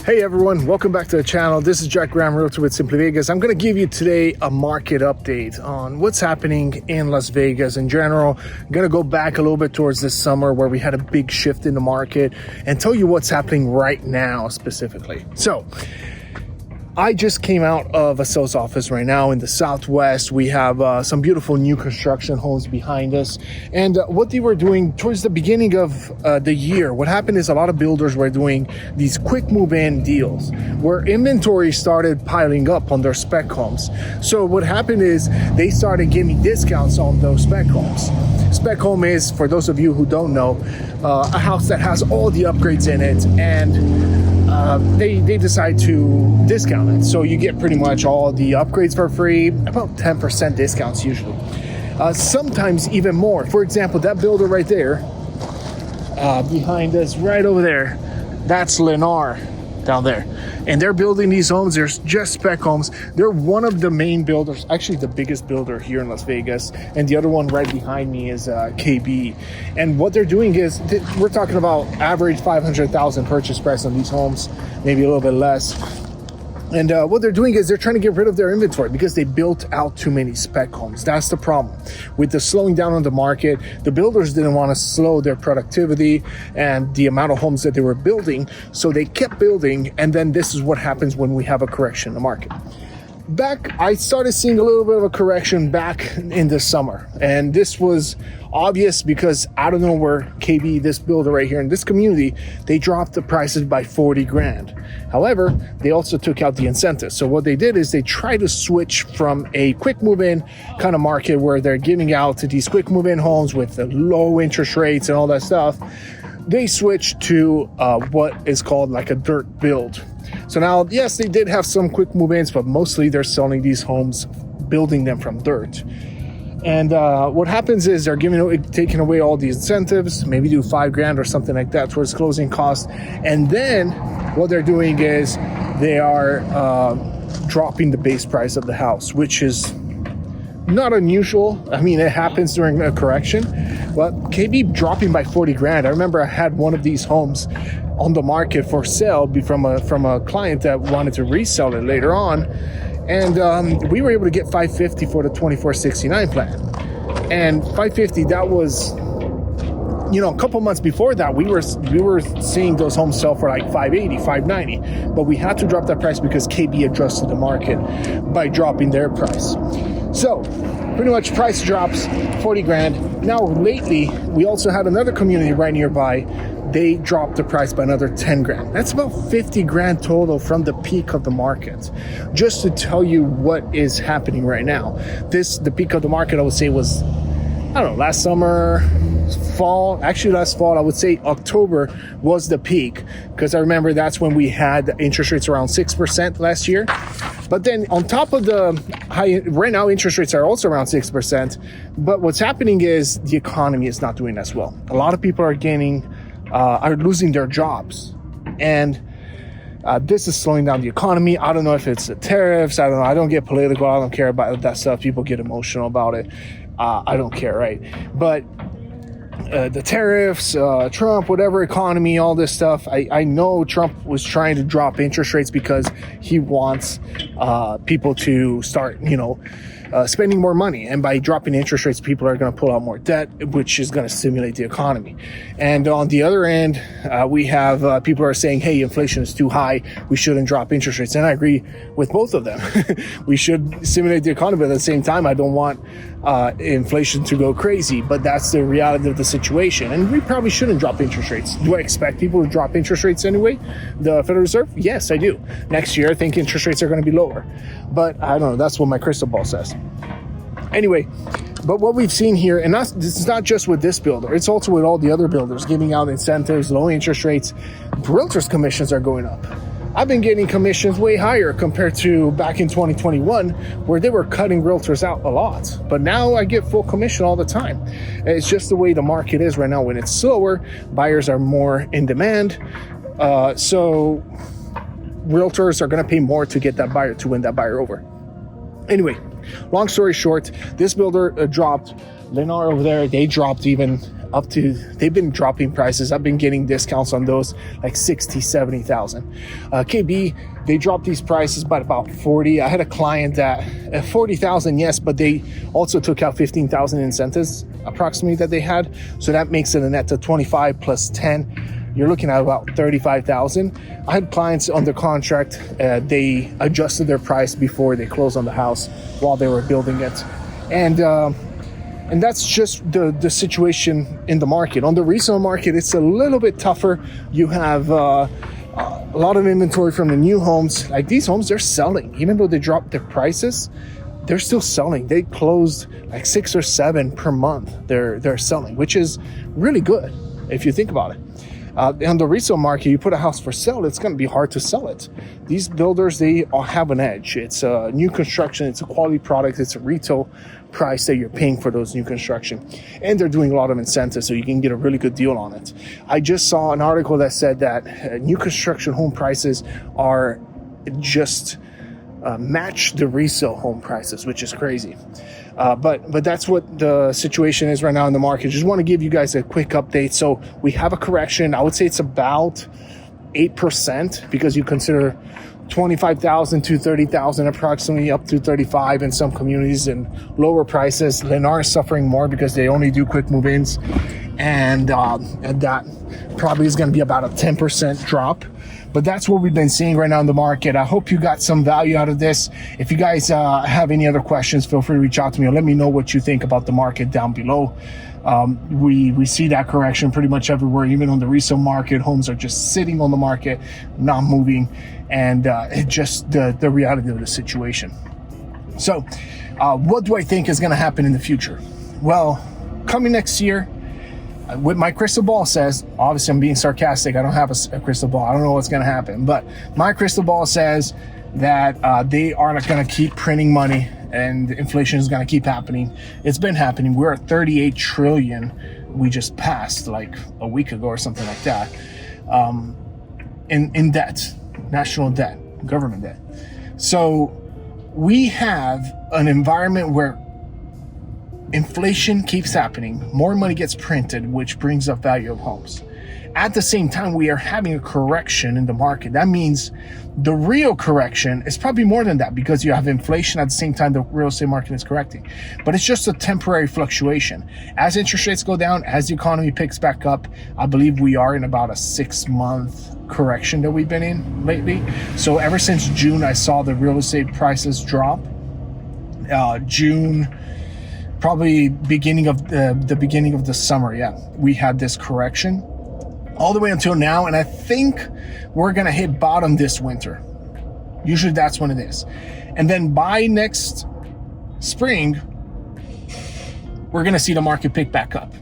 Hey everyone, welcome back to the channel. This is Jack Graham, Realtor with Simply Vegas. I'm going to give you today a market update on what's happening in Las Vegas in general. I'm going to go back a little bit towards this summer where we had a big shift in the market and tell you what's happening right now specifically. So, I just came out of a sales office right now in the Southwest. We have some beautiful new construction homes behind us. And what they were doing towards the beginning of the year, what happened is a lot of builders were doing these quick move-in deals where inventory started piling up on their spec homes. So what happened is they started giving discounts on those spec homes. Spec home is, for those of you who don't know, a house that has all the upgrades in it, and they decide to discount it. So you get pretty much all the upgrades for free, about 10% discounts usually. Sometimes even more. For example, that builder right there, behind us, right over there, that's Lennar down there. And they're building these homes. They're just spec homes. They're one of the main builders, actually the biggest builder here in Las Vegas. And the other one right behind me is KB. And what they're doing is, we're talking about average $500,000 purchase price on these homes, maybe a little bit less. And what they're doing is they're trying to get rid of their inventory because they built out too many spec homes. That's the problem. With the slowing down on the market, the builders didn't want to slow their productivity and the amount of homes that they were building. So they kept building. And then this is what happens when we have a correction in the market. I started seeing a little bit of a correction back in the summer. And this was obvious because out of nowhere, KB, this builder right here in this community, they dropped the prices by 40 grand. However, they also took out the incentives. So what they did is they tried to switch from a quick move-in kind of market where they're giving out to these quick move-in homes with the low interest rates and all that stuff. They switched to what is called like a dirt build. So now, yes, they did have some quick move-ins, but mostly they're selling these homes, building them from dirt. And what happens is they're taking away all the incentives, maybe do 5 grand or something like that towards closing costs. And then what they're doing is they are dropping the base price of the house, which is not unusual. I mean, it happens during a correction, but KB dropping by 40 grand. I remember I had one of these homes on the market for sale from a client that wanted to resell it later on. And we were able to get $550 for the 2469 plan. And $550, that was, a couple months before that, we were seeing those homes sell for like $580, $590. But we had to drop that price because KB adjusted the market by dropping their price. So pretty much price drops 40 grand. Now lately, we also had another community right nearby. They dropped the price by another 10 grand. That's about 50 grand total from the peak of the market. Just to tell you what is happening right now. The peak of the market, I would say, was, last summer, last fall, I would say October was the peak. Because I remember that's when we had interest rates around 6% last year. But then on top of the high, right now interest rates are also around 6%. But what's happening is the economy is not doing as well. A lot of people are losing their jobs, and this is slowing down the economy. I don't know if it's the tariffs. I don't know. I don't get political. I don't care about that stuff. People get emotional about it. I don't care, right? But the tariffs, Trump, whatever, economy, all this stuff. I know Trump was trying to drop interest rates because he wants people to start, spending more money. And by dropping interest rates, people are going to pull out more debt, which is going to stimulate the economy. And on the other end, we have people are saying, hey, inflation is too high. We shouldn't drop interest rates. And I agree with both of them. We should stimulate the economy. But at the same time, I don't want inflation to go crazy. But that's the reality of the situation. And we probably shouldn't drop interest rates. Do I expect people to drop interest rates anyway? The Federal Reserve? Yes, I do. Next year, I think interest rates are going to be lower. But I don't know. That's what my crystal ball says. Anyway, but what we've seen here, and it's not just with this builder, it's also with all the other builders giving out incentives, low interest rates. Realtors' commissions are going up. I've been getting commissions way higher compared to back in 2021, where they were cutting realtors out a lot. But now I get full commission all the time. It's just the way the market is right now. When it's slower, buyers are more in demand. So realtors are going to pay more to get that buyer, to win that buyer over. Anyway, long story short, this builder dropped Lennar over there. They dropped even up to, they've been dropping prices. I've been getting discounts on those like 60, 70,000. KB, they dropped these prices by about 40. I had a client that 40,000, yes, but they also took out 15,000 incentives approximately that they had. So that makes it a net to 25 plus 10. You're looking at about 35,000. I had clients under contract. They adjusted their price before they closed on the house while they were building it. And that's just the situation in the market. On the resale market, it's a little bit tougher. You have a lot of inventory from the new homes. Like these homes, they're selling. Even though they dropped their prices, they're still selling. They closed like 6 or 7 per month. They're selling, which is really good if you think about it. On the resale market, you put a house for sale, it's going to be hard to sell it. These builders, they all have an edge. It's a new construction. It's a quality product. It's a retail price that you're paying for those new construction. And they're doing a lot of incentives, so you can get a really good deal on it. I just saw an article that said that new construction home prices are just match the resale home prices, which is crazy. But that's what the situation is right now in the market. Just want to give you guys a quick update. So we have a correction. I would say it's about 8% because you consider 25,000 to 30,000 approximately, up to 35 in some communities, and lower prices. Lennar is suffering more because they only do quick move-ins, and that probably is going to be about a 10% drop. But that's what we've been seeing right now in the market. I hope you got some value out of this. If you guys have any other questions, feel free to reach out to me or let me know what you think about the market down below. We see that correction pretty much everywhere. Even on the resale market, homes are just sitting on the market, not moving, and it's just the reality of the situation. So what do I think is going to happen in the future? Well, coming next year, what my crystal ball says, obviously I'm being sarcastic, I don't have a crystal ball, I don't know what's going to happen, but my crystal ball says that they are not going to keep printing money and inflation is going to keep happening. It's been happening. We're at 38 trillion. We just passed like a week ago or something like that, in debt, national debt, government debt. So we have an environment where inflation keeps happening, more money gets printed, which brings up value of homes. At the same time, we are having a correction in the market. That means the real correction is probably more than that, because you have inflation at the same time the real estate market is correcting. But it's just a temporary fluctuation. As interest rates go down, as the economy picks back up, I believe we are in about a 6-month correction that we've been in lately. So ever since June, I saw the real estate prices drop. June, probably beginning of the beginning of the summer, yeah, we had this correction all the way until now, and I think we're gonna hit bottom this winter. Usually that's when it is, and then by next spring we're gonna see the market pick back up.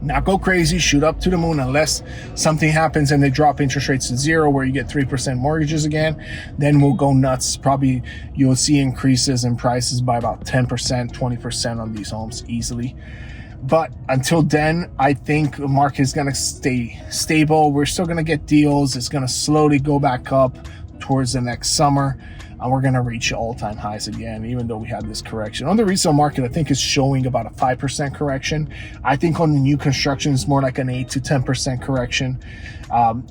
Not go crazy, shoot up to the moon, unless something happens and they drop interest rates to 0, where you get 3% mortgages again. Then we'll go nuts. Probably you'll see increases in prices by about 10%, 20% on these homes easily. But until then, I think the market is going to stay stable. We're still going to get deals. It's going to slowly go back up towards the next summer, and we're going to reach all-time highs again, even though we had this correction. On the resale market, I think it's showing about a 5% correction. I think on the new construction, it's more like an 8 to 10% correction,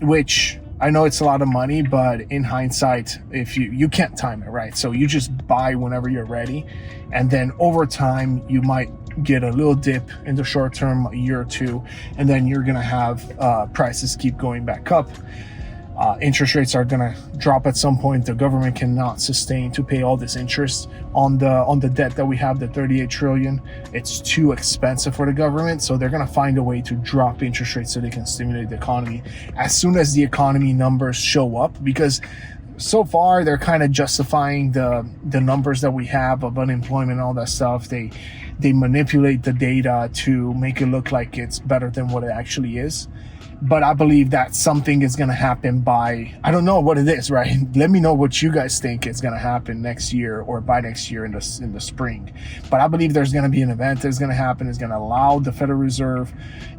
which I know it's a lot of money, but in hindsight, if you can't time it, right? So you just buy whenever you're ready, and then over time, you might get a little dip in the short term, a year or two, and then you're going to have prices keep going back up. Interest rates are going to drop at some point. The government cannot sustain to pay all this interest on the debt that we have, the 38 trillion. It's too expensive for the government, so they're going to find a way to drop interest rates so they can stimulate the economy as soon as the economy numbers show up, because so far they're kind of justifying the numbers that we have of unemployment and all that stuff. They manipulate the data to make it look like it's better than what it actually is. But I believe that something is going to happen by, I don't know what it is, right? Let me know what you guys think is going to happen next year or by next year in the spring. But I believe there's going to be an event that's going to happen. It's going to allow the Federal Reserve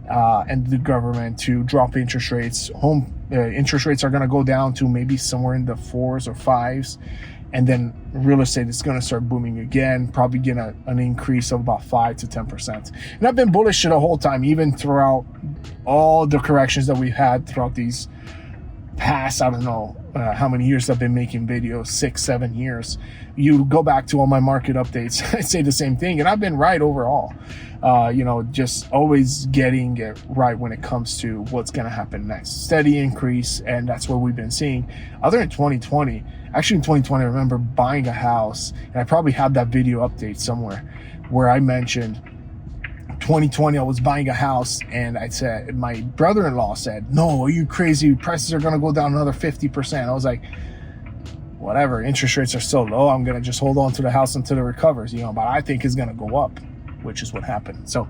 and the government to drop interest rates. Interest rates are going to go down to maybe somewhere in the 4s or 5s. and then real estate is going to start booming again, probably get an increase of about 5 to 10%. And I've been bullish the whole time, even throughout all the corrections that we've had throughout these past, I don't know how many years I've been making videos, 6-7 years. You go back to all my market updates, I say the same thing, and I've been right overall. Just always getting it right when it comes to what's going to happen next. Steady increase, and that's what we've been seeing. Other than 2020, actually in 2020, I remember buying a house, and I probably have that video update somewhere where I mentioned 2020, I was buying a house, and I said, my brother-in-law said, "No, are you crazy? Prices are going to go down another 50%. I was like, whatever, interest rates are so low, I'm going to just hold on to the house until it recovers, but I think it's going to go up, which is what happened. So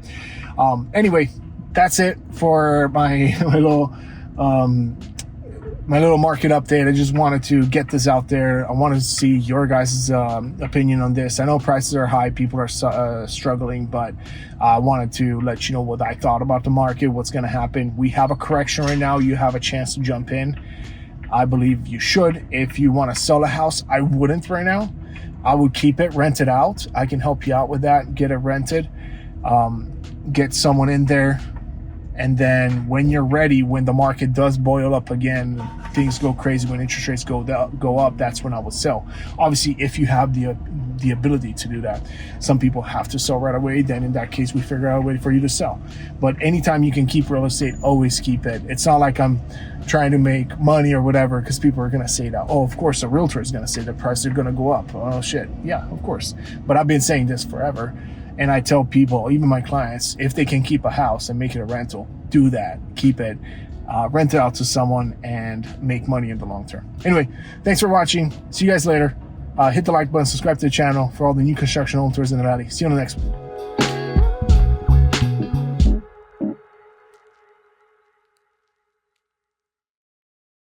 anyway, that's it for my little market update. I just wanted to get this out there. I wanted to see your guys' opinion on this. I know prices are high, people are struggling, but I wanted to let you know what I thought about the market, what's going to happen. We have a correction right now. You have a chance to jump in. I believe you should. If you want to sell a house, I wouldn't right now. I would keep it, rent it out. I can help you out with that. Get it rented, get someone in there. And then when you're ready, when the market does boil up again, things go crazy, when interest rates go up, that's when I would sell. Obviously, if you have the ability to do that. Some people have to sell right away. Then in that case, we figure out a way for you to sell. But anytime you can keep real estate, always keep it. It's not like I'm trying to make money or whatever, because people are going to say that. Oh, of course, a realtor is going to say the prices are going to go up. Oh, shit. Yeah, of course. But I've been saying this forever. And I tell people, even my clients, if they can keep a house and make it a rental, do that. Keep it. Rent it out to someone and make money in the long term. Anyway, thanks for watching. See you guys later. Hit the like button, subscribe to the channel for all the new construction home tours in the valley. See you on the next one.